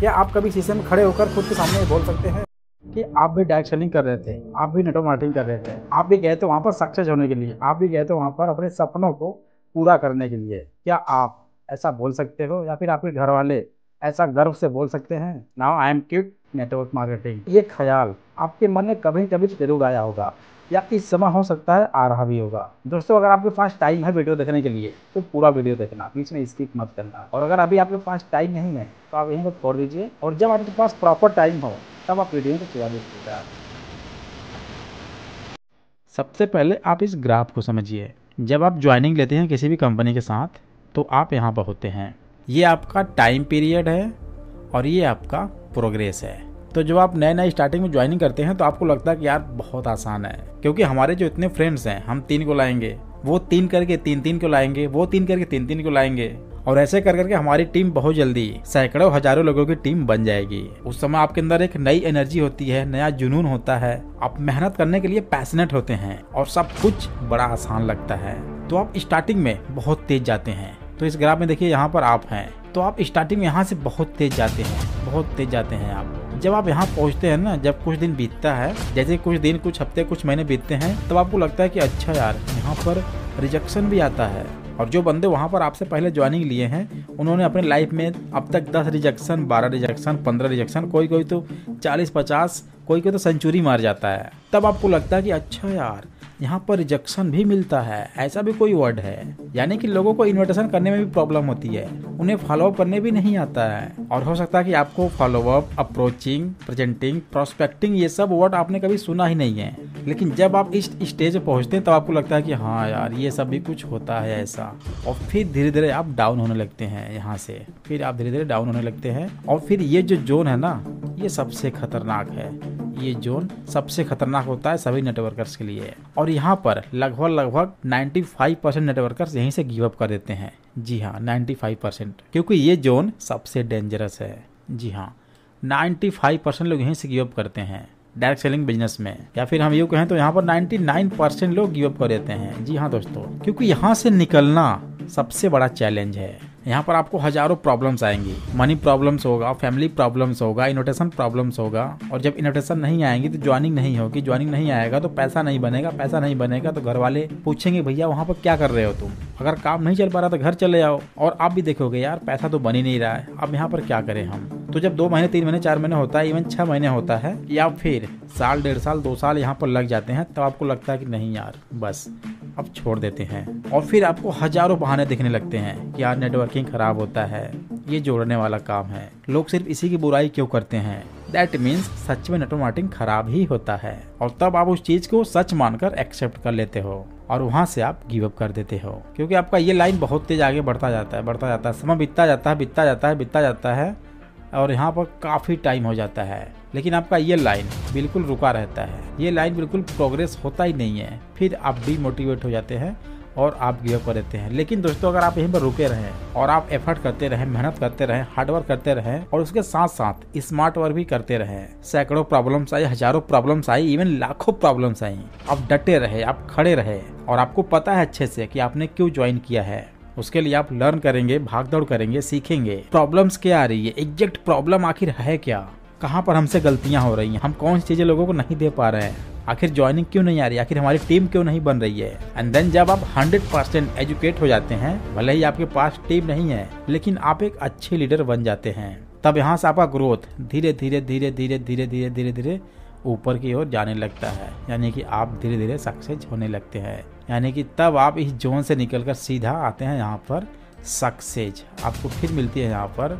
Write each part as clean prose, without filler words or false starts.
क्या आप कभी शीशे में खड़े होकर खुद के सामने बोल सकते हैं कि आप भी डायरेक्ट सेलिंग कर रहे थे, आप भी नेटवर्क मार्केटिंग कर रहे थे, आप भी गए थे वहाँ पर सक्सेस होने के लिए, आप भी गए थे वहाँ पर अपने सपनों को पूरा करने के लिए? क्या आप ऐसा बोल सकते हो या फिर आपके घर वाले ऐसा गर्व से बोल सकते हैं, now I am quit network marketing? ये ख्याल आपके मन में कभी कभी जरूर आया होगा, या इस समय हो सकता है आ रहा भी होगा। दोस्तों, अगर आपके पास टाइम है वीडियो देखने के लिए तो पूरा वीडियो देखना, बीच में स्किप मत करना। और अगर अभी आपके पास टाइम नहीं है तो आप यहीं पर छोड़ दीजिए, और जब आपके पास प्रॉपर टाइम हो तब आप वीडियो को पूरा देखिएगा। सबसे पहले आप इस ग्राफ को समझिए। जब आप ज्वाइनिंग लेते हैं किसी भी कंपनी के साथ तो आप यहाँ पर होते हैं, ये आपका टाइम पीरियड है और ये आपका प्रोग्रेस है। तो जब आप नए नए स्टार्टिंग में ज्वाइनिंग करते हैं तो आपको लगता है कि यार बहुत आसान है, क्योंकि हमारे जो इतने फ्रेंड्स हैं, हम 3 को लाएंगे, वो 3 करके 3 को लाएंगे, वो 3 करके 3 को लाएंगे, और ऐसे कर करके हमारी टीम बहुत जल्दी सैकड़ों हजारों लोगों की टीम बन जाएगी। उस समय आपके अंदर एक नई एनर्जी होती है, नया जुनून होता है, आप मेहनत करने के लिए पैशनेट होते हैं और सब कुछ बड़ा आसान लगता है। तो आप स्टार्टिंग में बहुत तेज जाते हैं। तो इस ग्राफ में देखिए, यहाँ पर आप हैं तो आप स्टार्टिंग में यहाँ से बहुत तेज जाते हैं, बहुत तेज जाते हैं आप। जब आप यहाँ पहुँचते हैं ना, जब कुछ दिन बीतता है, जैसे कुछ दिन, कुछ हफ्ते, कुछ महीने बीतते हैं, तब आपको लगता है कि अच्छा यार, यहाँ पर रिजेक्शन भी आता है। और जो बंदे वहाँ पर आपसे पहले ज्वाइनिंग लिए हैं, उन्होंने अपने लाइफ में अब तक 10 रिजेक्शन, 12 रिजेक्शन, 15 रिजेक्शन, कोई कोई तो 40-50, कोई कोई तो सेंचुरी मार जाता है। तब आपको लगता है कि अच्छा यार, यहाँ पर रिजेक्शन भी मिलता है, ऐसा भी कोई वर्ड है। यानी कि लोगों को इन्विटेशन करने में भी प्रॉब्लम होती है, उन्हें फॉलोअप करने भी नहीं आता है। और हो सकता है कि आपको फॉलोअप, अप्रोचिंग, प्रेजेंटिंग, प्रोस्पेक्टिंग, ये सब वर्ड आपने कभी सुना ही नहीं है। लेकिन जब आप इस स्टेज पे पहुंचते हैं तब आपको लगता है कि हाँ यार, ये सब भी कुछ होता है ऐसा। और फिर धीरे धीरे आप डाउन होने लगते हैं यहाँ से, फिर आप धीरे धीरे डाउन होने लगते हैं। और फिर ये जो जोन है ना, ये सबसे खतरनाक है। ये जोन सबसे खतरनाक होता है सभी नेटवर्कर्स के लिए। और यहाँ पर लगभग 95% नेटवर्कर्स यहीं से गिव अप कर देते हैं। जी हाँ, 95%, क्योंकि ये जोन सबसे डेंजरस है। जी हाँ, 95% लोग यहीं से गिव अप करते हैं डायरेक्ट सेलिंग बिजनेस में, या फिर हम यूँ कहें तो यहाँ पर 99% लोग गिव अप कर देते हैं। जी हाँ दोस्तों, क्योंकि यहाँ से निकलना सबसे बड़ा चैलेंज है। यहाँ पर आपको हजारों प्रॉब्लम्स आएंगी, मनी प्रॉब्लम्स होगा, फैमिली प्रॉब्लम्स होगा, इन्विटेशन प्रॉब्लम्स होगा। और जब इन्विटेशन नहीं आएंगी तो ज्वाइनिंग नहीं होगी, ज्वाइनिंग नहीं आएगा तो पैसा नहीं बनेगा, पैसा नहीं बनेगा तो घर वाले पूछेंगे भैया वहाँ पर क्या कर रहे हो तुम, अगर काम नहीं चल पा रहा तो घर चले जाओ। और आप भी देखोगे यार, पैसा तो बन ही नहीं रहा है, अब यहाँ पर क्या करें हम। तो जब 2 महीने, 3 महीने, 4 महीने होता है, इवन 6 महीने होता है, या फिर साल, 1.5 साल, 2 साल यहाँ पर लग जाते हैं, तब आपको लगता है कि नहीं यार, बस अब छोड़ देते हैं। और फिर आपको हजारों बहाने दिखने लगते हैं कि यार नेटवर्किंग खराब होता है, ये जोड़ने वाला काम है, लोग सिर्फ इसी की बुराई क्यों करते हैं। दैट मीन्स सच में नेटवर्क मार्केटिंग खराब ही होता है। और तब आप उस चीज को सच मानकर एक्सेप्ट कर लेते हो और वहां से आप गिव अप कर देते हो, क्योंकि आपका ये लाइन बहुत तेज आगे बढ़ता जाता है, समय बीतता जाता है और यहाँ पर काफी टाइम हो जाता है। लेकिन आपका ये लाइन बिल्कुल रुका रहता है, ये लाइन बिल्कुल प्रोग्रेस होता ही नहीं है। फिर आप डीमोटिवेट हो जाते हैं और आप गिव अप कर देते हैं। लेकिन दोस्तों, अगर आप यहीं पर रुके रहें और आप एफर्ट करते रहें, मेहनत करते रहें, हार्डवर्क करते रहें, और उसके साथ साथ स्मार्ट वर्क भी करते रहें, सैकड़ों प्रॉब्लम्स आई, हजारों प्रॉब्लम्स आई, इवन लाखों प्रॉब्लम्स आई, आप डटे रहे, आप खड़े रहे, और आपको पता है अच्छे से कि आपने क्यों ज्वाइन किया है, उसके लिए आप लर्न करेंगे, भागदौड़ करेंगे, सीखेंगे प्रॉब्लम्स क्या आ रही है, एग्जैक्ट प्रॉब्लम आखिर है क्या, कहाँ पर हमसे गलतियां हो रही हैं, हम कौन सी चीजें लोगों को नहीं दे पा रहे हैं, आखिर ज्वाइनिंग क्यों नहीं आ रही, आखिर हमारी टीम क्यों नहीं बन रही है। एंड देन जब आप 100% एजुकेट हो जाते हैं, भले ही आपके पास टीम नहीं है, लेकिन आप एक अच्छे लीडर बन जाते हैं, तब यहाँ से आपका ग्रोथ धीरे धीरे ऊपर की ओर जाने लगता है। यानी कि आप धीरे धीरे सक्सेस होने लगते हैं। यानी कि तब आप इस जोन से निकलकर सीधा आते हैं यहाँ पर सक्सेस, आपको फिर मिलती है यहाँ पर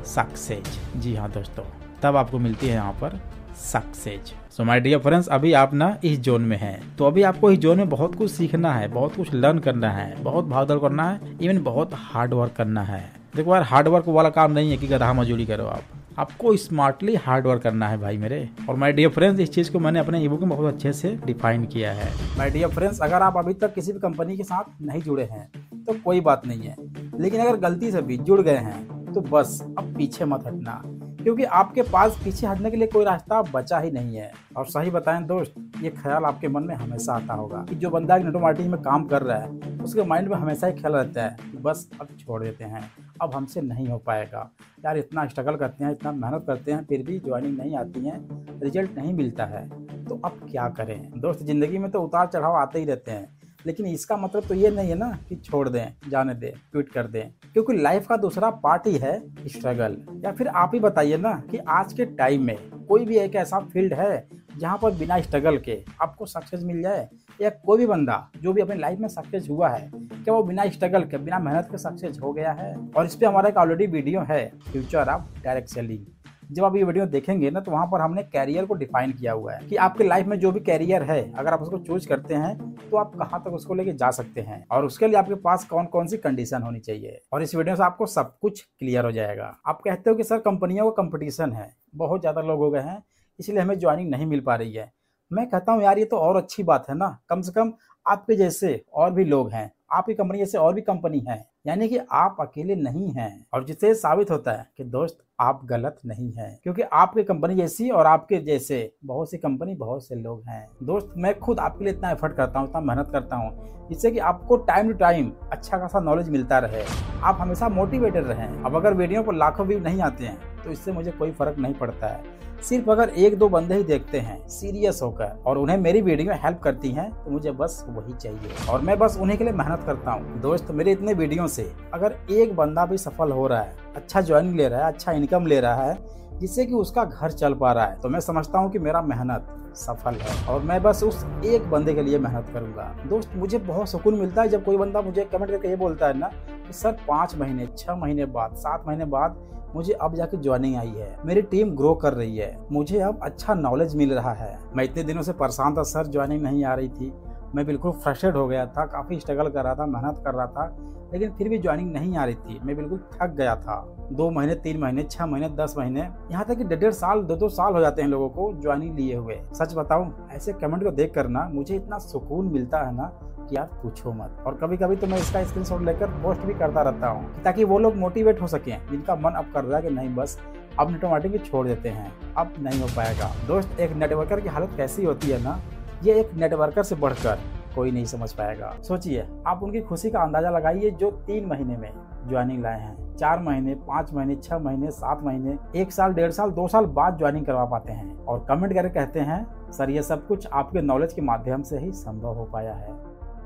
सक्सेस। जी हाँ दोस्तों, तब आपको मिलती है यहाँ पर success. So my dear friends, अभी आप ना इस जोन में हैं, तो अभी आपको इस जोन में बहुत कुछ सीखना है, बहुत कुछ लर्न करना है, बहुत भागदौड़ करना है, इवन बहुत हार्ड वर्क करना है। देखो यार, हार्ड वर्क वाला काम नहीं है कि गधा मजदूरी करो, आपको स्मार्टली हार्ड वर्क करना है भाई मेरे। और माय डियर फ्रेंड्स, इस चीज को मैंने अपने ईबुक में बहुत अच्छे से डिफाइन किया है। माय डियर फ्रेंड्स, अगर आप अभी तक किसी भी कंपनी के साथ नहीं जुड़े हैं तो कोई बात नहीं है, लेकिन अगर गलती से भी जुड़ गए हैं तो बस अब पीछे मत हटना, क्योंकि आपके पास पीछे हटने के लिए कोई रास्ता बचा ही नहीं है। और सही बताएं दोस्त, ये ख्याल आपके मन में हमेशा आता होगा कि जो बंदा नेटवर्क मार्केटिंग में काम कर रहा है, उसके माइंड में हमेशा ही ख्याल रहता है कि बस अब छोड़ देते हैं, अब हमसे नहीं हो पाएगा। यार इतना स्ट्रगल करते हैं, इतना मेहनत करते हैं, फिर भी ज्वाइनिंग नहीं आती है, रिजल्ट नहीं मिलता है, तो अब क्या करें। दोस्त ज़िंदगी में तो उतार चढ़ाव आते ही रहते हैं, लेकिन इसका मतलब तो ये नहीं है ना कि छोड़ दें, जाने दें, क्विट कर दें, क्योंकि लाइफ का दूसरा पार्ट ही है स्ट्रगल। या फिर आप ही बताइए ना कि आज के टाइम में कोई भी एक ऐसा फील्ड है जहाँ पर बिना स्ट्रगल के आपको सक्सेस मिल जाए, या कोई भी बंदा जो भी अपनी लाइफ में सक्सेस हुआ है, क्या वो बिना स्ट्रगल के, बिना मेहनत के सक्सेस हो गया है। और इस पे हमारा एक ऑलरेडी वीडियो है, फ्यूचर ऑफ डायरेक्ट सेलिंग। जब आप ये वीडियो देखेंगे ना, तो वहाँ पर हमने कैरियर को डिफाइन किया हुआ है कि आपके लाइफ में जो भी कैरियर है, अगर आप उसको चूज करते हैं तो आप कहाँ तक उसको लेके जा सकते हैं, और उसके लिए आपके पास कौन कौन सी कंडीशन होनी चाहिए। और इस वीडियो से आपको सब कुछ क्लियर हो जाएगा। आप कहते हो कि सर कंपनियों का कंपटीशन है, बहुत ज़्यादा लोग हो गए हैं, इसलिए हमें ज्वाइनिंग नहीं मिल पा रही है। मैं कहता हूँ यार ये तो और अच्छी बात है ना, कम से कम आपके जैसे और भी लोग हैं, आपकी कंपनी जैसे और भी कंपनी है, यानी कि आप अकेले नहीं हैं। और जिससे साबित होता है कि दोस्त आप गलत नहीं हैं, क्योंकि आपकी कंपनी जैसी और आपके जैसे बहुत सी कंपनी, बहुत से लोग हैं। दोस्त मैं खुद आपके लिए इतना एफर्ट करता हूँ, इतना मेहनत करता हूँ, जिससे कि आपको टाइम टू टाइम अच्छा खासा नॉलेज मिलता रहे, आप हमेशा मोटिवेटेड रहें। अब अगर वीडियो पर लाखों व्यू नहीं आते हैं तो इससे मुझे कोई फर्क नहीं पड़ता है। सिर्फ अगर एक दो बंदे ही देखते हैं सीरियस होकर और उन्हें मेरी वीडियो हेल्प करती हैं, तो मुझे बस वही चाहिए, और मैं बस उन्हीं के लिए मेहनत करता हूँ। दोस्त मेरे इतने वीडियो से अगर एक बंदा भी सफल हो रहा है, अच्छा ज्वाइनिंग ले रहा है, अच्छा इनकम ले रहा है, जिससे कि उसका घर चल पा रहा है, तो मैं समझता हूँ कि मेरा मेहनत सफल है, और मैं बस उस एक बंदे के लिए मेहनत करूंगा। दोस्त मुझे बहुत सुकून मिलता है जब कोई बंदा मुझे कमेंट करके ये बोलता है ना कि सर 5 महीने 6 महीने बाद 7 महीने बाद मुझे अब जाके ज्वाइनिंग आई है, मेरी टीम ग्रो कर रही है, मुझे अब अच्छा नॉलेज मिल रहा है। मैं इतने दिनों से परेशान था, सर ज्वाइनिंग नहीं आ रही थी, मैं बिल्कुल फ्रस्ट्रेट हो गया था, काफ़ी स्ट्रगल कर रहा था, मेहनत कर रहा था, लेकिन फिर भी ज्वाइनिंग नहीं आ रही थी, मैं बिल्कुल थक गया था। 2 महीने 3 महीने 6 महीने 10 महीने, यहाँ तक कि 1.5 साल 2 साल हो जाते हैं लोगों को ज्वाइनिंग लिए हुए। सच बताऊं, ऐसे कमेंट को देख कर ना मुझे इतना सुकून मिलता है ना कि यार पूछो मत। और कभी कभी तो मैं इसका स्क्रीनशॉट लेकर पोस्ट भी करता रहता हूँ, ताकि वो लोग मोटिवेट हो सकें जिनका मन अब कर रहा है कि नहीं बस अब नेटवर्किंग छोड़ देते हैं, अब नहीं हो पाएगा। दोस्त एक नेटवर्कर की हालत कैसी होती है ना, ये एक नेटवर्कर से बढ़कर कोई नहीं समझ पाएगा। सोचिए, आप उनकी खुशी का अंदाजा लगाइए जो 3 महीने में ज्वाइनिंग लाए हैं, 4 महीने 5 महीने 6 महीने 7 महीने 1 साल 1.5 साल 2 साल बाद ज्वाइनिंग करवा पाते हैं, और कमेंट करके कहते हैं सर ये सब कुछ आपके नॉलेज के माध्यम से ही संभव हो पाया है।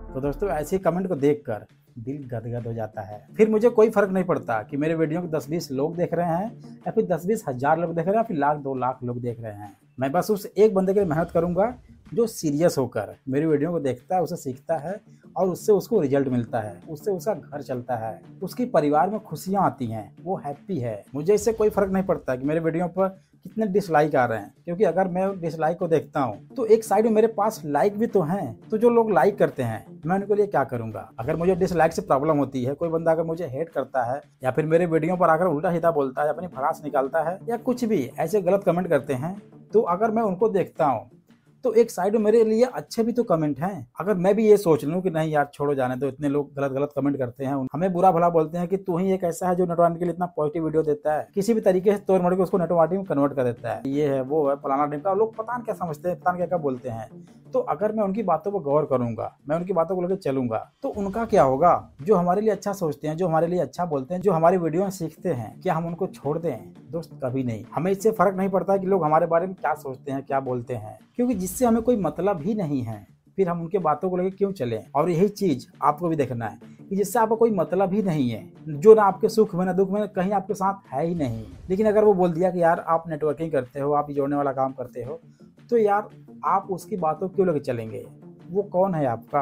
तो दोस्तों ऐसे कमेंट को देखकर दिल गदगद हो जाता है। फिर मुझे कोई फर्क नहीं पड़ता कि मेरे वीडियो को 10-20 लोग देख रहे हैं, या फिर 10-20 हज़ार लोग देख रहे हैं, या फिर 1-2 लाख लोग देख रहे हैं। मैं बस उस एक बंदे के लिए मेहनत करूंगा जो सीरियस होकर मेरी वीडियो को देखता है, उसे सीखता है, और उससे उसको रिजल्ट मिलता है, उससे उसका घर चलता है, उसकी परिवार में खुशियां आती हैं, वो हैप्पी है। मुझे इससे कोई फर्क नहीं पड़ता कि मेरे वीडियो पर कितने डिसलाइक आ रहे हैं, क्योंकि अगर मैं डिसलाइक को देखता हूँ तो एक साइड में मेरे पास लाइक भी तो हैं, तो जो लोग लाइक करते हैं मैं उनके लिए क्या करूंगा। अगर मुझे डिसलाइक से प्रॉब्लम होती है, कोई बंदा अगर मुझे हेट करता है, या फिर मेरे वीडियो पर आकर उल्टा सीधा बोलता है, अपनी भड़ास निकालता है, या कुछ भी ऐसे गलत कमेंट करते हैं, तो अगर मैं उनको देखता हूँ तो एक साइड में मेरे लिए अच्छे भी तो कमेंट हैं। अगर मैं भी ये सोच लूं कि नहीं यार छोड़ो जाने दो, इतने लोग गलत गलत कमेंट करते हैं, हमें बुरा भला बोलते हैं कि तू ही एक ऐसा है जो नेटवर्किंग के लिए इतना पॉजिटिव वीडियो देता है, किसी भी तरीके से तोड़ मोड़ के उसको नेटवर्किंग में कन्वर्ट कर देता है, ये है वो है फलाना ढिमका, लोग पता नहीं क्या समझते हैं, पता नहीं क्या बोलते हैं। तो अगर मैं उनकी बातों पर गौर करूंगा, मैं उनकी बातों को लेकर चलूंगा, तो उनका क्या होगा। जो हमारे लिए अच्छा सोचते हैं, जो हमारे लिए अच्छा बोलते हैं, जो हमारी वीडियो में सीखते हैं, क्या हम उनको छोड़ दें? दोस्त कभी नहीं। हमें इससे फर्क नहीं पड़ता कि लोग हमारे बारे में क्या सोचते हैं, क्या बोलते हैं, क्योंकि जिससे हमें कोई मतलब ही नहीं है, फिर हम उनके बातों को लेकर क्यों चलें। और यही चीज आपको भी देखना है कि जिससे आपको कोई मतलब ही नहीं है, जो ना आपके सुख में ना दुख में कहीं आपके साथ है ही नहीं, लेकिन अगर वो बोल दिया कि यार आप नेटवर्किंग करते हो, आप जोड़ने वाला काम करते हो, तो यार आप उसकी बातों क्यों लेकर चलेंगे? वो कौन है आपका,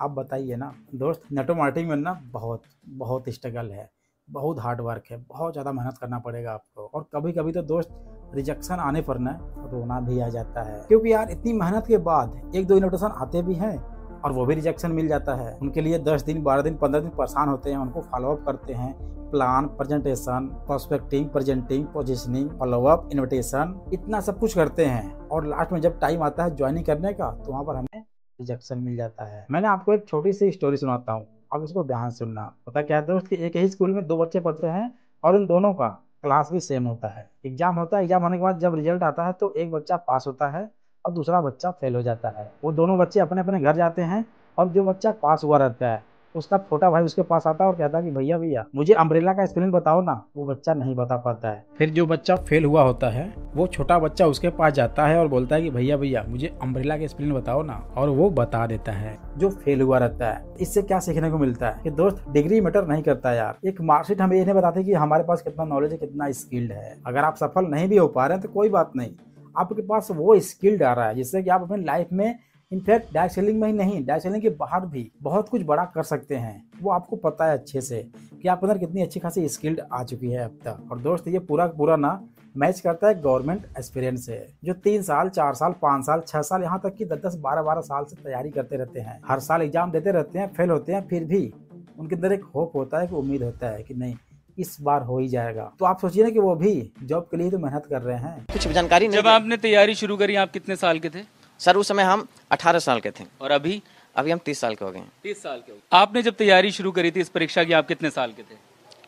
आप बताइए ना। दोस्त नेटवर्क मार्केटिंग में ना बहुत स्ट्रगल है, बहुत हार्ड वर्क है, बहुत ज़्यादा मेहनत करना पड़ेगा आपको। और कभी कभी तो दोस्त रिजेक्शन आने पर ना रोना भी आ जाता है, क्योंकि यार इतनी मेहनत के बाद 1-2 इन्विटेशन आते भी हैं और वो भी रिजेक्शन मिल जाता है। उनके लिए 10 दिन 12 दिन 15 दिन परेशान होते हैं, उनको फॉलोअप करते हैं, plan, presentation, prospecting, presenting, positioning, follow up, invitation, इतना सब कुछ करते हैं, और लास्ट में जब टाइम आता है ज्वाइनिंग करने का तो वहाँ पर हमें रिजेक्शन मिल जाता है। मैंने आपको एक छोटी सी स्टोरी सुनाता हूँ, अब इसको ध्यान से सुनना। पता क्या है दोस्त कि एक ही स्कूल में 2 बच्चे पढ़ते हैं और उन दोनों का क्लास भी सेम होता है। एग्जाम होता है, एग्जाम होने के बाद जब रिजल्ट आता है तो एक बच्चा पास होता है और दूसरा बच्चा फेल हो जाता है। वो दोनों बच्चे अपने अपने घर जाते हैं, और जो बच्चा पास हुआ रहता है उसका छोटा भाई उसके पास आता है और कहता है कि भैया भैया मुझे अम्ब्रेला का स्पेलिंग बताओ ना। वो बच्चा नहीं बता पाता है। फिर जो बच्चा फेल हुआ होता है वो छोटा बच्चा उसके पास जाता है और बोलता है कि भैया भैया मुझे अम्ब्रेला का स्पेलिंग बताओ ना, और वो बता देता है जो फेल हुआ रहता है। इससे क्या सीखने को मिलता है कि दोस्त डिग्री मैटर नहीं करता यार। एक मार्कशीट हमें ये नहीं बताती कि हमारे पास कितना नॉलेज है, कितना स्किल्ड है। अगर आप सफल नहीं भी हो पा रहे हैं तो कोई बात नहीं, आपके पास वो स्किल्ड आ रहा है जिससे कि आप अपनी लाइफ में इनफैक्ट डायरेक्ट सेलिंग में ही नहीं, डायरेक्ट सेलिंग के बाहर भी बहुत कुछ बड़ा कर सकते हैं। वो आपको पता है अच्छे से कि आपके अंदर कितनी अच्छी खासी स्किल्ड आ चुकी है अब तक। और दोस्त ये पूरा ना मैच करता है गवर्नमेंट एक्सपीरियंस से, जो 3 साल 4 साल 5 साल 6 साल यहाँ तक कि 10 12 साल से तैयारी करते रहते हैं। हर साल एग्जाम देते रहते हैं, फेल होते हैं, फिर भी उनके अंदर एक होप होता है, कि उम्मीद होता है कि नहीं इस बार हो ही जाएगा। तो आप सोचिए ना कि वो भी जॉब के लिए तो मेहनत कर रहे हैं। कुछ जानकारी नहीं। जब आपने तैयारी शुरू करी आप कितने साल के थे? सर उस समय हम 18 साल के थे। और अभी हम 30 साल के हो गए हैं। 30 साल के हो गए। आपने जब तैयारी शुरू करी थी इस परीक्षा की आप कितने साल के थे?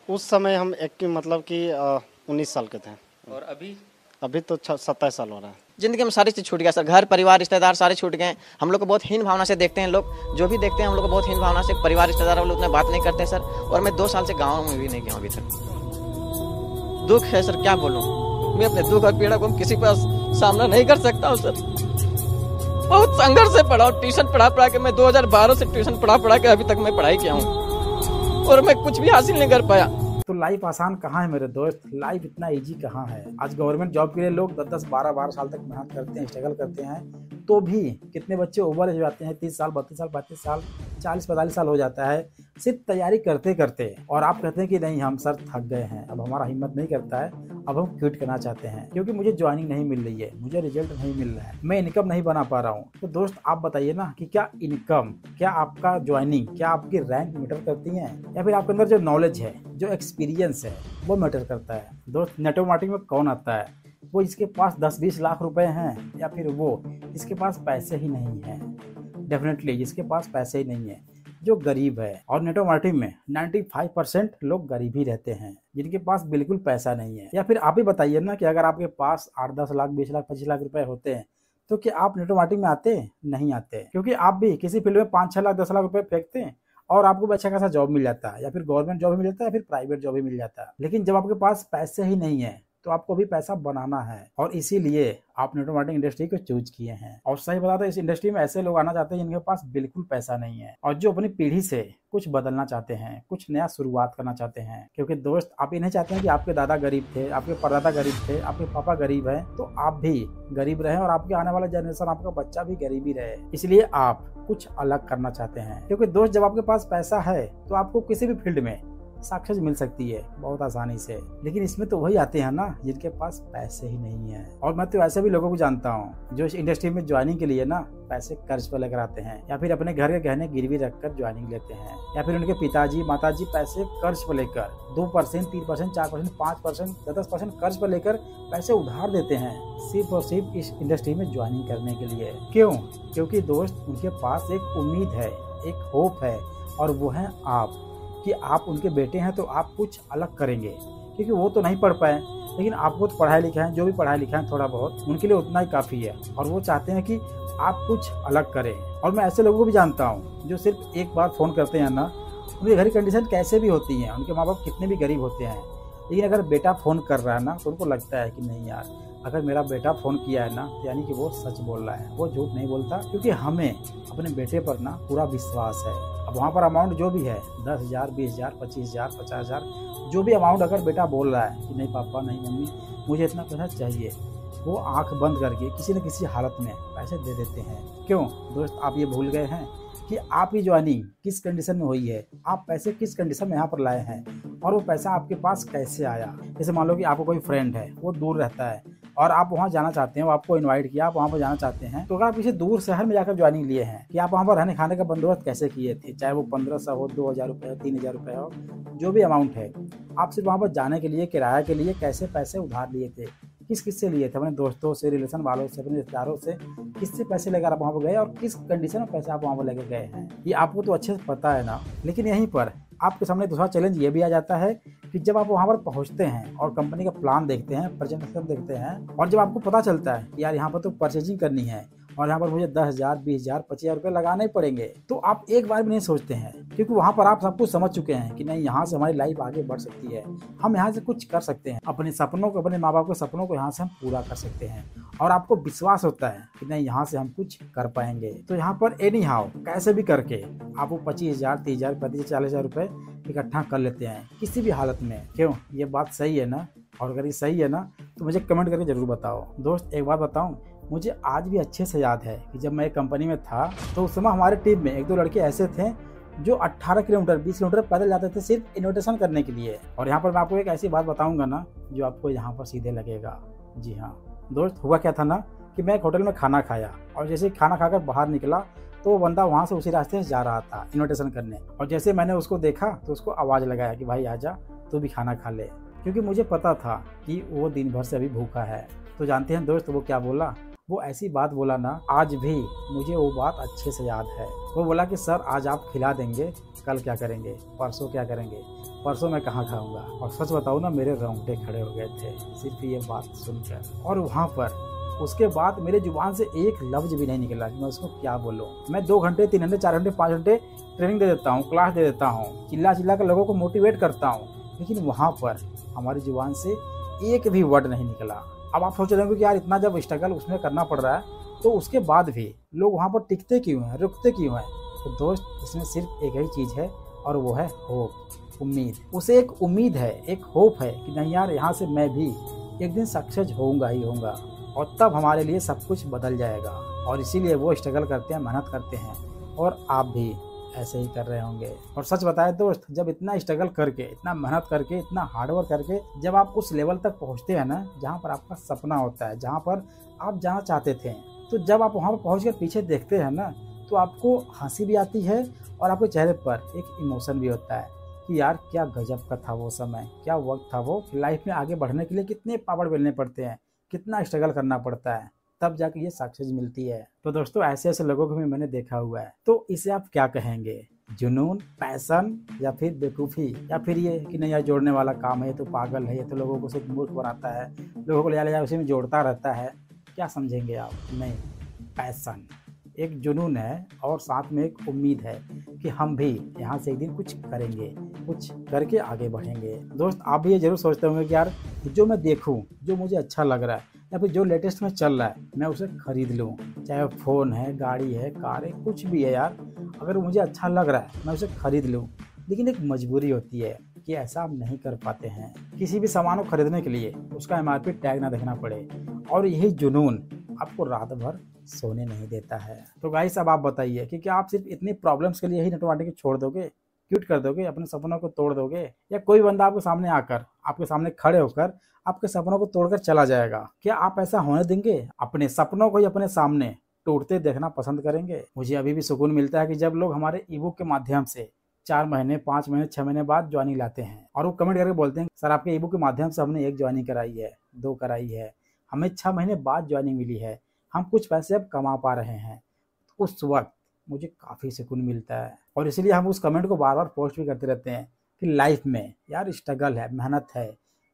उस समय हम 19 साल के थे। और अभी तो 27 साल हो रहा है। जिंदगी में सारी चीज छूट गया सर, घर परिवार रिश्तेदार सारे छूट गए। हम लोग को बहुत हीन भावना से देखते हैं लोग, जो भी देखते हैं हम लोग को बहुत हीन भावना से। परिवार रिश्तेदार वाले उतना बात नहीं करते सर। और मैं 2 साल से गाँव में भी नहीं गया अभी तक। दुख है सर, क्या बोलूं। मैं अपने दुख और पीड़ा को किसी पास सामना नहीं कर सकता हूँ सर। बहुत संघर्ष से पढ़ा, ट्यूशन पढ़ा के मैं 2012 से ट्यूशन पढ़ा के अभी तक मैं पढ़ाई किया हूँ और मैं कुछ भी हासिल नहीं कर पाया। तो लाइफ आसान कहाँ है मेरे दोस्त, लाइफ इतना इजी कहाँ है। आज गवर्नमेंट जॉब के लिए लोग 10 12 साल तक मेहनत करते हैं, स्ट्रगल करते हैं, तो भी कितने बच्चे ओवर एज जाते हैं, 30 साल 32 साल 35 साल 40 45 साल हो जाता है सिर्फ तैयारी करते करते। और आप कहते हैं कि नहीं हम सर थक गए हैं, अब हमारा हिम्मत नहीं करता है, अब हम क्विट करना चाहते हैं क्योंकि मुझे ज्वाइनिंग नहीं मिल रही है, मुझे रिजल्ट नहीं मिल रहा है, मैं इनकम नहीं बना पा रहा हूँ। तो दोस्त आप बताइए ना कि क्या इनकम, क्या आपका ज्वाइनिंग, क्या आपकी रैंक मैटर करती है, या फिर आपके अंदर जो नॉलेज है, जो एक्सपीरियंस है वो मैटर करता है। दोस्त नेटवर्क मार्केटिंग में कौन आता है? वो जिसके पास 10-20 लाख रुपए हैं, या फिर वो जिसके पास पैसे ही नहीं है। डेफिनेटली जिसके पास पैसे ही नहीं है, जो गरीब है। और नेटवर्क मार्केटिंग में 95% लोग गरीब ही रहते हैं, जिनके पास बिल्कुल पैसा नहीं है। या फिर आप ही बताइए ना कि अगर आपके पास 8-10 लाख 20 लाख 25 लाख रुपए होते हैं तो क्या आप नेटवर्क मार्केटिंग में आते? नहीं आते, क्योंकि आप भी किसी फील्ड में 5-6 लाख 10 लाख रुपए फेंकते हैं और आपको अच्छा खासा जॉब मिल जाता है, या फिर गवर्नमेंट जॉब भी मिल जाता है, या फिर प्राइवेट जॉब भी मिल जाता है। लेकिन जब आपके पास पैसे ही नहीं है तो आपको भी पैसा बनाना है, और इसीलिए आप नेटवर्क मार्केटिंग इंडस्ट्री को चूज किए हैं। और सही बता दो, इस इंडस्ट्री में ऐसे लोग आना चाहते हैं जिनके पास बिल्कुल पैसा नहीं है और जो अपनी पीढ़ी से कुछ बदलना चाहते हैं, कुछ नया शुरुआत करना चाहते हैं। क्योंकि दोस्त आप ये नहीं चाहते हैं कि आपके दादा गरीब थे, आपके परदादा गरीब थे, आपके पापा गरीब है तो आप भी गरीब रहे और आपके आने वाला जनरेशन, आपका बच्चा भी गरीबी रहे। इसलिए आप कुछ अलग करना चाहते हैं, क्योंकि दोस्त जब आपके पास पैसा है तो आपको किसी भी फील्ड में सक्सेस मिल सकती है बहुत आसानी से। लेकिन इसमें तो वही आते हैं ना जिनके पास पैसे ही नहीं है। और मैं तो ऐसे भी लोगों को जानता हूँ जो इस इंडस्ट्री में ज्वाइनिंग के लिए ना पैसे कर्ज पर लेकर आते हैं, या फिर अपने घर के गहने गिरवी रखकर ज्वाइनिंग लेते हैं, या फिर उनके पिताजी माताजी पैसे कर्ज पर लेकर 2%, 3%, 4%, 5%, 10% कर्ज पर लेकर पैसे उधार देते हैं, सिर्फ और सिर्फ इस इंडस्ट्री में ज्वाइनिंग करने के लिए। क्यों? क्योंकि दोस्त उनके पास एक उम्मीद है, एक होप है, और वो है आप, कि आप उनके बेटे हैं तो आप कुछ अलग करेंगे। क्योंकि वो तो नहीं पढ़ पाए, लेकिन आपको तो पढ़ाई लिखा है, जो भी पढ़ाई लिखा है थोड़ा बहुत उनके लिए उतना ही काफ़ी है, और वो चाहते हैं कि आप कुछ अलग करें। और मैं ऐसे लोगों को भी जानता हूँ जो सिर्फ एक बार फ़ोन करते हैं ना, उनकी घर की कंडीशन कैसे भी होती है, उनके माँ बाप कितने भी गरीब होते हैं, लेकिन अगर बेटा फ़ोन कर रहा है ना तो उनको लगता है कि नहीं यार, अगर मेरा बेटा फ़ोन किया है ना तो यानी कि वो सच बोल रहा है, वो झूठ नहीं बोलता। क्योंकि हमें अपने बेटे पर ना पूरा विश्वास है। अब वहाँ पर अमाउंट जो भी है 10,000, 20,000, 25,000, 50,000, जो भी अमाउंट अगर बेटा बोल रहा है कि नहीं पापा, नहीं मम्मी, मुझे इतना पैसा चाहिए, वो आंख बंद करके किसी न किसी हालत में पैसे दे देते हैं। क्यों दोस्त, आप ये भूल गए हैं कि आपकी ज्वाइनिंग किस कंडीशन में हुई है, आप पैसे किस कंडीशन में यहाँ पर लाए हैं, और वो पैसा आपके पास कैसे आया। जैसे मान लो कि आपको कोई फ्रेंड है, वो दूर रहता है और आप वहाँ जाना चाहते हैं, वो आपको इनवाइट किया, आप वहाँ पर जाना चाहते हैं, तो अगर आप किसी दूर शहर में जाकर ज्वाइनिंग लिए हैं, कि आप वहाँ पर रहने खाने का बंदोबस्त कैसे किए थे, चाहे वो 1500 हो, 2000 रुपये हो, 3000 रुपये हो, जो भी अमाउंट है, आप सिर्फ वहाँ पर जाने के लिए, किराया के लिए कैसे पैसे उधार लिए थे, किस से लिए थे, अपने दोस्तों से, रिलेशन वालों से, अपने रिश्तेदारों से, किससे पैसे लेकर आप वहाँ पर गए और किस कंडीशन में पैसे आप वहाँ पर लेकर गए हैं, ये आपको तो अच्छे से पता है ना। लेकिन यहीं पर आपके सामने दूसरा चैलेंज ये भी आ जाता है कि जब आप वहाँ पर पहुँचते हैं और कंपनी का प्लान देखते हैं, प्रेजेंटेशन देखते हैं, और जब आपको पता चलता है कि यार यहाँ पर तो परचेजिंग करनी है और यहाँ पर मुझे 10,000, 20,000, 25,000 रुपये लगाने ही पड़ेंगे। तो आप एक बार भी नहीं सोचते हैं, क्योंकि वहाँ पर आप सब कुछ समझ चुके हैं कि नहीं, यहाँ से हमारी लाइफ आगे बढ़ सकती है, हम यहाँ से कुछ कर सकते हैं, अपने सपनों को, अपने माँ बाप के सपनों को यहाँ से हम पूरा कर सकते हैं, और आपको विश्वास होता है कि नहीं, यहाँ से हम कुछ कर पाएंगे। तो यहाँ पर एनी हाउ कैसे भी करके आप वो 25,000, 30,000, 35,000, 40,000 रुपये इकट्ठा कर लेते हैं किसी भी हालत में। क्यों, ये बात सही है ना? और अगर ये सही है ना तो मुझे कमेंट करके जरूर बताओ। दोस्त एक बात बताऊं, मुझे आज भी अच्छे से याद है कि जब मैं एक कंपनी में था तो उस समय हमारे टीम में 1-2 लड़के ऐसे थे जो 18 किलोमीटर 20 किलोमीटर पैदल जाते थे सिर्फ इन्विटेशन करने के लिए। और यहाँ पर मैं आपको एक ऐसी बात बताऊंगा ना जो आपको यहाँ पर सीधे लगेगा। जी हाँ दोस्त, हुआ क्या था ना कि मैं एक होटल में खाना खाया, और जैसे खाना खाकर बाहर निकला तो वो बंदा वहाँ से उसी रास्ते से जा रहा था इन्विटेशन करने, और जैसे मैंने उसको देखा तो उसको आवाज़ लगाया कि भाई आजा, तू भी खाना खा ले, क्योंकि मुझे पता था कि वो दिन भर से अभी भूखा है। तो जानते हैं दोस्त वो क्या बोला? वो ऐसी बात बोला ना, आज भी मुझे वो बात अच्छे से याद है। वो बोला कि सर आज आप खिला देंगे, कल क्या करेंगे, परसों क्या करेंगे, परसों मैं कहाँ खाऊंगा। और सच बताऊँ ना, मेरे रोंगटे खड़े हो गए थे सिर्फ ये बात सुनकर। और वहाँ पर उसके बाद मेरे जुबान से एक लफ्ज भी नहीं निकला कि मैं उसको क्या बोलूँ। मैं 2 घंटे, 3 घंटे, 4 घंटे, 5 घंटे ट्रेनिंग दे देता हूँ, क्लास दे देता हूँ, चिल्ला चिल्ला कर लोगों को मोटिवेट करता हूँ, लेकिन वहाँ पर हमारी जुबान से एक भी वर्ड नहीं निकला। अब आप सोच रहे होंगे कि यार इतना जब स्ट्रगल उसमें करना पड़ रहा है तो उसके बाद भी लोग वहाँ पर टिकते क्यों हैं, रुकते क्यों हैं? तो दोस्त इसमें सिर्फ एक ही चीज़ है, और वो है होप, उम्मीद। उसे एक उम्मीद है, एक होप है कि नहीं यार, यहाँ से मैं भी एक दिन सक्सेस होऊंगा ही होऊंगा, और तब हमारे लिए सब कुछ बदल जाएगा। और इसीलिए वो स्ट्रगल करते हैं, मेहनत करते हैं, और आप भी ऐसे ही कर रहे होंगे। और सच बताए दोस्त, जब इतना स्ट्रगल करके, इतना मेहनत करके, इतना हार्डवर्क करके जब आप उस लेवल तक पहुंचते हैं ना जहां पर आपका सपना होता है, जहां पर आप जाना चाहते थे, तो जब आप वहां पर पहुंचकर पीछे देखते हैं ना तो आपको हंसी भी आती है, और आपके चेहरे पर एक इमोशन भी होता है कि यार क्या गजब का था वो समय, क्या वक्त था वो। लाइफ में आगे बढ़ने के लिए कितने पापड़ बेलने पड़ते हैं, कितना स्ट्रगल करना पड़ता है, तब जाके ये सक्सेस मिलती है। तो दोस्तों ऐसे ऐसे लोगों को भी मैंने देखा हुआ है। तो इसे आप क्या कहेंगे? जुनून, पैशन, या फिर बेवकूफ़ी, या फिर ये कि नहीं यार जोड़ने वाला काम है, ये तो पागल है, ये तो लोगों को सिर्फ मूर्ख बनाता है, लोगों को ले जा उसी में जोड़ता रहता है, क्या समझेंगे आप? नहीं, पैशन एक जुनून है, और साथ में एक उम्मीद है कि हम भी यहाँ से एक दिन कुछ करेंगे, कुछ करके आगे बढ़ेंगे। दोस्त आप भी ये जरूर सोचते होंगे कि यार जो मैं देखूँ, जो मुझे अच्छा लग रहा है, या फिर जो लेटेस्ट में चल रहा है, मैं उसे खरीद लूँ, चाहे वो फ़ोन है, गाड़ी है, कार है, कुछ भी है यार, अगर मुझे अच्छा लग रहा है मैं उसे खरीद लूँ। लेकिन एक मजबूरी होती है कि ऐसा आप नहीं कर पाते हैं। किसी भी सामान को खरीदने के लिए उसका MRP टैग ना देखना पड़े, और यही जुनून आपको रात भर सोने नहीं देता है। तो गाइस अब आप बताइए कि क्या आप सिर्फ इतनी प्रॉब्लम्स के लिए ही नेटवर्क मार्केटिंग छोड़ दोगे, क्विट कर दोगे, अपने सपनों को तोड़ दोगे, या कोई बंदा आपके सामने आकर, आपके सामने खड़े होकर आपके सपनों को तोड़कर चला जाएगा? क्या आप ऐसा होने देंगे? अपने सपनों को ही अपने सामने टूटते देखना पसंद करेंगे? मुझे अभी भी सुकून मिलता है कि जब लोग हमारे ईबुक के माध्यम से 4 महीने, 5 महीने, 6 महीने बाद ज्वाइनिंग लाते हैं, और वो कमेंट करके बोलते हैं सर आपके ईबुक के माध्यम से हमने 1 ज्वाइनिंग कराई है, 2 कराई है, हमें 6 महीने बाद ज्वाइनिंग मिली है, हम कुछ पैसे अब कमा पा रहे हैं। उस वक्त मुझे काफ़ी सुकून मिलता है, और इसलिए हम उस कमेंट को बार बार पोस्ट भी करते रहते हैं कि लाइफ में यार स्ट्रगल है, मेहनत है,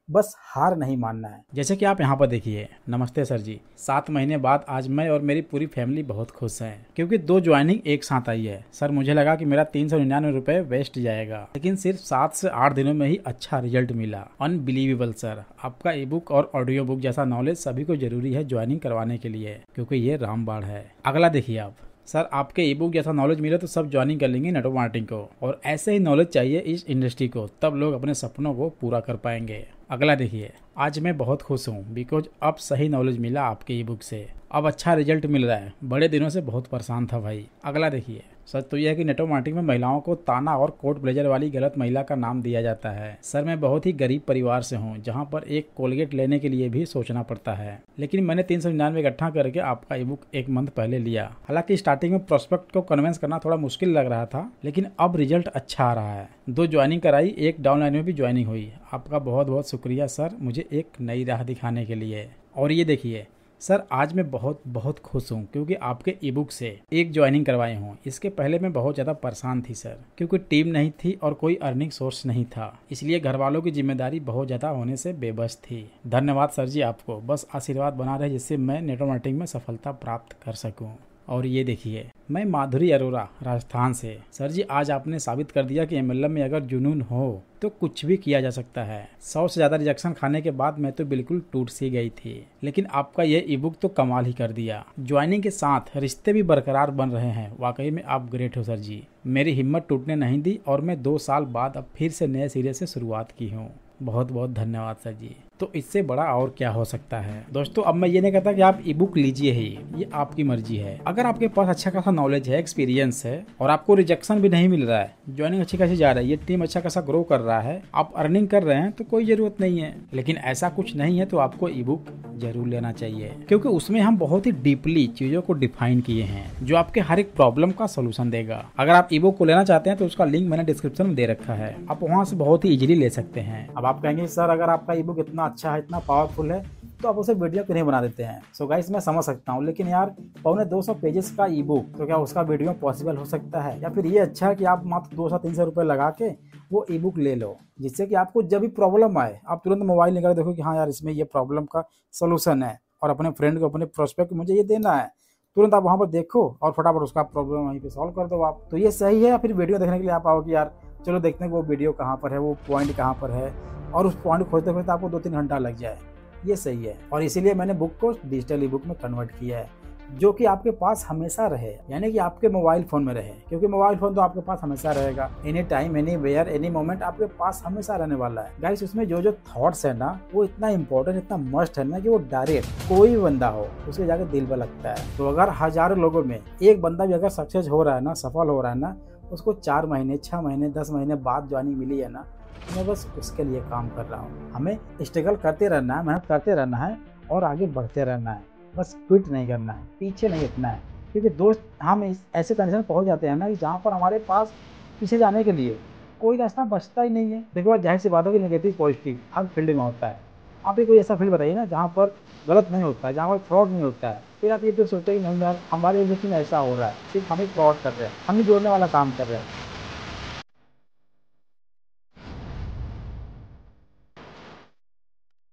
बस हार नहीं मानना है। जैसे कि आप यहाँ पर देखिए, नमस्ते सर जी, 7 महीने बाद आज मैं और मेरी पूरी फैमिली बहुत खुश हैं, क्योंकि 2 ज्वाइनिंग एक साथ आई है। सर मुझे लगा कि मेरा 399 रुपये वेस्ट जाएगा, लेकिन सिर्फ 7 से 8 दिनों में ही अच्छा रिजल्ट मिला। अनबिलीवेबल सर, आपका ई बुक और ऑडियो बुक जैसा नॉलेज सभी को जरूरी है ज्वाइनिंग करवाने के लिए, क्योंकि ये रामबाण है। अगला देखिए आप, सर आपके ई बुक जैसा नॉलेज मिले तो सब ज्वाइनिंग कर लेंगे नेटवर्क मार्केटिंग को, और ऐसे ही नॉलेज चाहिए इस इंडस्ट्री को, तब लोग अपने सपनों को पूरा कर पाएंगे। अगला देखिए, आज मैं बहुत खुश हूँ बिकॉज अब सही नॉलेज मिला आपके ई बुक से, अब अच्छा रिजल्ट मिल रहा है, बड़े दिनों से बहुत परेशान था भाई। अगला देखिए, सच तो यह है कि नेटवर्क मार्केटिंग में महिलाओं को ताना और कोट ब्लेजर वाली गलत महिला का नाम दिया जाता है। सर मैं बहुत ही गरीब परिवार से हूँ, जहाँ पर एक कोलगेट लेने के लिए भी सोचना पड़ता है, लेकिन मैंने 399 इकट्ठा करके आपका ई बुक 1 मंथ पहले लिया। हालांकि स्टार्टिंग में प्रोस्पेक्ट को कन्विंस करना थोड़ा मुश्किल लग रहा था, लेकिन अब रिजल्ट अच्छा आ रहा है। 2 ज्वाइनिंग कराई, 1 डाउनलाइन में भी ज्वाइनिंग हुई। आपका बहुत बहुत शुक्रिया सर, मुझे एक नई राह दिखाने के लिए। और ये देखिए, सर आज मैं बहुत बहुत खुश हूँ क्योंकि आपके ई बुक से एक ज्वाइनिंग करवाई हूँ। इसके पहले मैं बहुत ज़्यादा परेशान थी सर, क्योंकि टीम नहीं थी और कोई अर्निंग सोर्स नहीं था, इसलिए घर वालों की जिम्मेदारी बहुत ज़्यादा होने से बेबस थी। धन्यवाद सर जी आपको, बस आशीर्वाद बना रहे जिससे मैं नेटवर्क मार्केटिंग में सफलता प्राप्त कर सकूँ। और ये देखिए, मैं माधुरी अरोरा राजस्थान से। सर जी आज आपने साबित कर दिया कि एमएलएम में अगर जुनून हो तो कुछ भी किया जा सकता है। 100 से ज़्यादा रिजेक्शन खाने के बाद मैं तो बिल्कुल टूट सी गई थी, लेकिन आपका ये ई बुक तो कमाल ही कर दिया। ज्वाइनिंग के साथ रिश्ते भी बरकरार बन रहे हैं। वाकई में आप ग्रेट हो सर जी, मेरी हिम्मत टूटने नहीं दी और मैं 2 साल बाद अब फिर से नए सिरे से शुरुआत की हूँ। बहुत बहुत धन्यवाद सर जी। तो इससे बड़ा और क्या हो सकता है। दोस्तों अब मैं ये नहीं कहता कि आप ई बुक लीजिए ही, ये आपकी मर्जी है। अगर आपके पास अच्छा खासा नॉलेज है, एक्सपीरियंस है और आपको रिजेक्शन भी नहीं मिल रहा है, ज्वाइनिंग अच्छी खासी जा रही है, टीम अच्छा खासा ग्रो कर रहा है, आप अर्निंग कर रहे हैं, तो कोई जरूरत नहीं है। लेकिन ऐसा कुछ नहीं है तो आपको ई बुक जरूर लेना चाहिए, क्योंकि उसमें हम बहुत ही डीपली चीजों को डिफाइन किए हैं जो आपके हर एक प्रॉब्लम का सोल्यूशन देगा। अगर आप ई बुक को लेना चाहते हैं तो उसका लिंक मैंने डिस्क्रिप्शन में दे रखा है, आप वहाँ से बहुत ही इजीली ले सकते हैं। अब आप कहेंगे सर अगर आपका ई बुक इतना अच्छा है, इतना पावरफुल है, तो आप उसे वीडियो क्यों नहीं बना देते हैं। सो गाइस मैं समझ सकता हूँ, लेकिन यार 250 पेजेस का ई बुक, तो क्या उसका वीडियो पॉसिबल हो सकता है? या फिर ये अच्छा है कि आप मात्र 200-300 रुपये लगा के वो ई बुक ले लो, जिससे कि आपको जब भी प्रॉब्लम आए आप तुरंत मोबाइल निकाल देखो कि हाँ यार इसमें ये प्रॉब्लम का सोल्यूशन है, और अपने फ्रेंड को, अपने प्रोस्पेक्ट को मुझे ये देना है, तुरंत आप वहाँ पर देखो और फटाफट उसका प्रॉब्लम वहीं पे सॉल्व कर दो आप। तो ये सही है। या फिर वीडियो देखने के लिए आप आओ कि यार चलो देखते हैं वो वीडियो कहाँ पर है, वो पॉइंट कहाँ पर है, और उस पॉइंट खोजते खोजते आपको 2-3 घंटा लग जाए, ये सही है। और इसीलिए मैंने बुक को डिजिटल ई बुक में कन्वर्ट किया है, जो कि आपके पास हमेशा रहे, यानी कि आपके मोबाइल फ़ोन में रहे, क्योंकि मोबाइल फ़ोन तो आपके पास हमेशा रहेगा, any time, anywhere, any moment आपके पास हमेशा रहने वाला है। गाइस उसमें जो जो थॉट्स है ना, वो इतना इंपॉर्टेंट, इतना मस्ट है ना, कि वो डायरेक्ट कोई भी बंदा हो उसके जाकर दिल पर लगता है। तो अगर हजारों लोगों में एक बंदा भी अगर सक्सेस हो रहा है ना, सफल हो रहा है ना, उसको 4 महीने, 6 महीने, 10 महीने बाद ज्वाइनिंग मिली है ना, मैं बस उसके लिए काम कर रहा हूँ। हमें स्ट्रगल करते रहना है, मेहनत करते रहना है और आगे बढ़ते रहना है, बस क्विट नहीं करना है, पीछे नहीं हटना है। क्योंकि दोस्त हम ऐसे कंडीशन में पहुँच जाते हैं ना कि जहाँ पर हमारे पास पीछे जाने के लिए कोई रास्ता बचता ही नहीं है। देखो जाहिर सी बात हो कि नेगेटिव पॉजिटिव हर फील्ड में होता है। आप ही कोई ऐसा फील्ड बताइए ना जहाँ पर गलत नहीं होता है, जहाँ पर फ्रॉड नहीं होता है, फिर आप ये तो सोचते कि नहीं यार हमारे इंडस्ट्री में ऐसा हो रहा है, सिर्फ हम ही फ्रॉड कर रहे हैं, हम ही जोड़ने वाला काम कर रहे हैं।